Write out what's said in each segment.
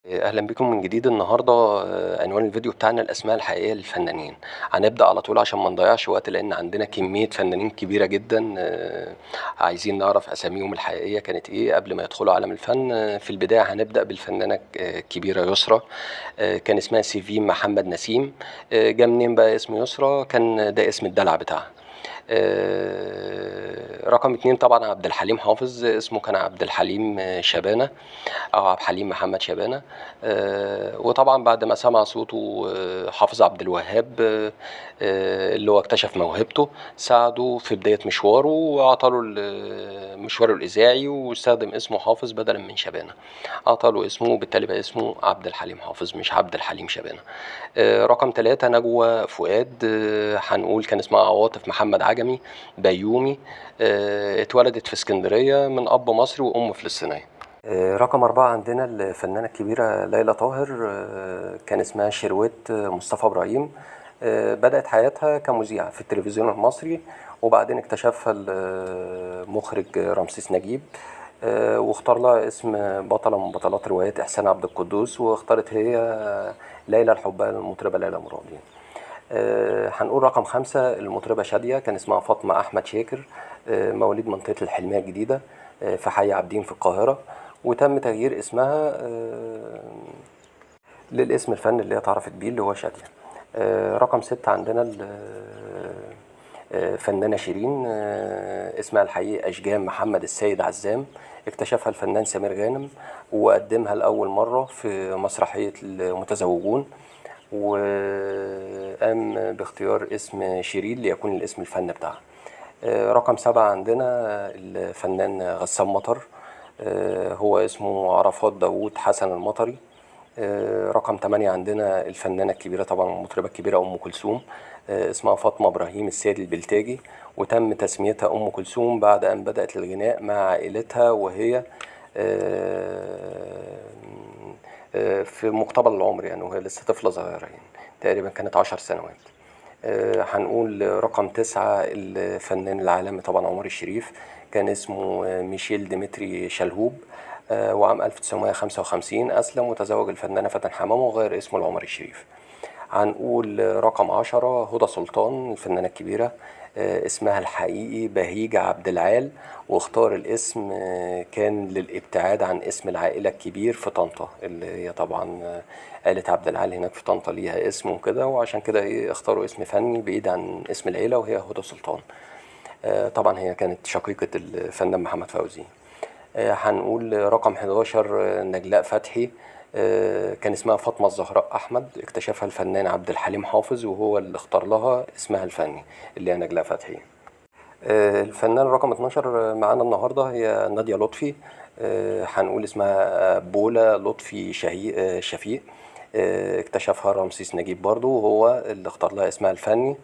أهلا بكم من جديد النهاردة. عنوان الفيديو بتاعنا الأسماء الحقيقية للفنانين. هنبدأ على طول عشان ما نضيعش وقت لأن عندنا كمية فنانين كبيرة جدا. عايزين نعرف أساميهم الحقيقية كانت إيه قبل ما يدخلوا عالم الفن. في البداية هنبدأ بالفنانة الكبيرة يسرا. كان اسمها سيفين محمد نسيم. جه منين بقى اسم يسرا؟ كان ده اسم الدلع بتاعها. رقم اتنين طبعا عبد الحليم حافظ، اسمه كان عبد الحليم شبانة أو عبد الحليم محمد شبانة. وطبعا بعد ما سمع صوته حافظ عبد الوهاب، اللي هو اكتشف موهبته، ساعده في بداية مشواره وأعطاله مشواره الإذاعي، واستخدم اسمه حافظ بدلا من شبانة. أعطاله اسمه، بالتالي بقى اسمه عبد الحليم حافظ مش عبد الحليم شبانة. رقم ثلاثة نجوى فؤاد. هنقول كان اسمها عواطف محمد عجمي بيومي. اتولدت في اسكندرية من أب مصري وأم فلسطينية. رقم أربعة عندنا الفنانة الكبيرة ليلى طاهر. كان اسمها شروت مصطفى إبراهيم. بدأت حياتها كمذيعة في التلفزيون المصري، وبعدين اكتشفها المخرج رمسيس نجيب، واختار لها اسم بطلة من بطلات رواية إحسان عبد القدوس، واختارت هي ليلى الحباني المطربة ليلى مرادي. هنقول رقم خمسة المطربة شادية، كان اسمها فاطمة أحمد شاكر. مواليد منطقة الحلمية الجديدة في حي عابدين في القاهرة، وتم تغيير اسمها للاسم الفني اللي هي اتعرفت بيه اللي هو شادية. رقم ستة عندنا فنانة شيرين. اسمها الحقيقي أشجان محمد السيد عزام. اكتشفها الفنان سمير غانم وقدمها لأول مرة في مسرحية المتزوجون، وقام باختيار اسم شيرين ليكون الاسم الفني بتاعها. رقم سبعة عندنا الفنان غسان مطر. هو اسمه عرفات داوود حسن المطري. رقم 8 عندنا الفنانة الكبيرة طبعا المطربة الكبيرة أم كلثوم. اسمها فاطمة إبراهيم السيد البلتاجي، وتم تسميتها أم كلثوم بعد أن بدأت الغناء مع عائلتها وهي في مقتبل العمر، يعني وهي لسه طفلة صغيرة، يعني تقريبا كانت 10 سنوات. هنقول رقم 9 الفنان العالمي طبعا عمر الشريف. كان اسمه ميشيل ديمتري شلهوب. وعام 1955 أسلم وتزوج الفنانة فاتن حمامة وغير اسمه لعمر الشريف. هنقول رقم 10 هدى سلطان الفنانة الكبيرة. اسمها الحقيقي بهيجة عبد العال، واختار الاسم كان للابتعاد عن اسم العائلة الكبير في طنطا، اللي هي طبعا عائلة عبد العال هناك في طنطا ليها اسم وكده، وعشان كده اختاروا اسم فني بعيد عن اسم العيلة وهي هدى سلطان. طبعا هي كانت شقيقة الفنان محمد فوزي. هنقول رقم 11 نجلاء فتحي. كان اسمها فاطمة الزهراء أحمد. اكتشفها الفنان عبد الحليم حافظ وهو اللي اختار لها اسمها الفني اللي هي نجلاء فتحي. الفنان رقم 12 معانا النهاردة هي نادية لطفي. هنقول اسمها بولا لطفي شفيق. اكتشفها رمسيس نجيب برضو وهو اللي اختار لها اسمها الفني.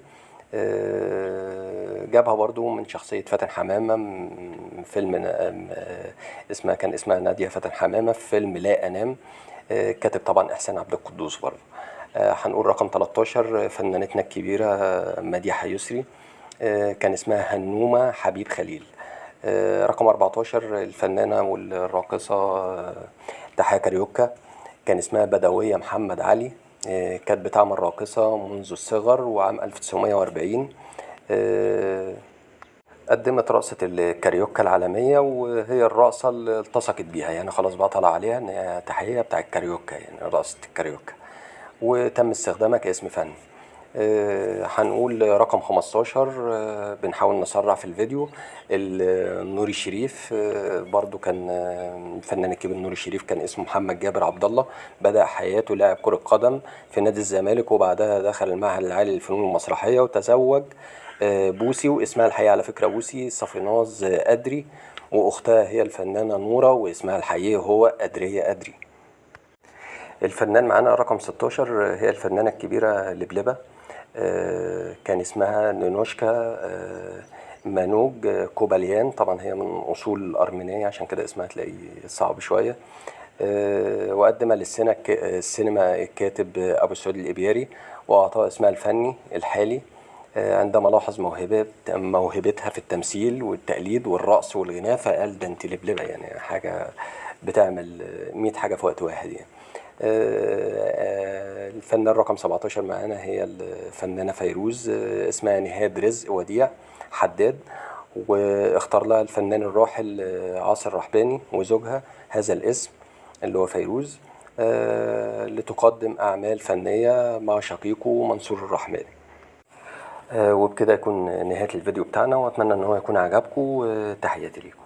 جابها برضو من شخصية فاتن حمامة من فيلم كان اسمها نادية فاتن حمامة في فيلم لا أنام. كاتب طبعا إحسان عبد القدوس برضو. هنقول رقم 13 فنانتنا الكبيرة مديحة يسري. كان اسمها هنومة حبيب خليل. رقم 14 الفنانة والراقصة تحية كاريوكا. كان اسمها بدوية محمد علي. كانت بتعمل راقصة منذ الصغر، وعام 1940 قدمت رقصة الكاريوكا العالمية، وهي الرقصة اللي التصقت بيها، يعني خلاص بقى طلع عليها ان هي تحية بتاع الكاريوكا، يعني رقصة الكاريوكا، وتم استخدامها كاسم فني. هنقول رقم 15. بنحاول نسرع في الفيديو. نوري الشريف. برضو كان الفنان الكبير نوري الشريف كان اسمه محمد جابر عبد الله. بدأ حياته لاعب كرة قدم في نادي الزمالك، وبعدها دخل المعهد العالي للفنون المسرحية وتزوج بوسي، واسمها الحقيقي على فكرة بوسي صفيناز أدري، وأختها هي الفنانة نورة واسمها الحقيقي هو أدرية أدري. الفنان معانا رقم 16 هي الفنانة الكبيرة لبلبة. كان اسمها نونوشكا مانوج كوباليان. طبعا هي من أصول أرمينية عشان كده اسمها تلاقيه صعب شوية. وقدم السينما الكاتب أبو سعود الإبياري، وأعطاه اسمها الفني الحالي عندما لاحظ موهبتها في التمثيل والتقليد والرقص والغناء، فقال ده انت لبلبة، يعني حاجة بتعمل 100 حاجة في وقت واحد يعني. الفنان رقم 17 معانا هي الفنانة فيروز، اسمها نهاد رزق وديع حداد، واختار لها الفنان الراحل عاصر رحباني وزوجها هذا الاسم اللي هو فيروز، لتقدم أعمال فنية مع شقيقه منصور الرحماني. وبكده يكون نهاية الفيديو بتاعنا، وأتمنى إن هو يكون عجبكم. تحياتي ليكم.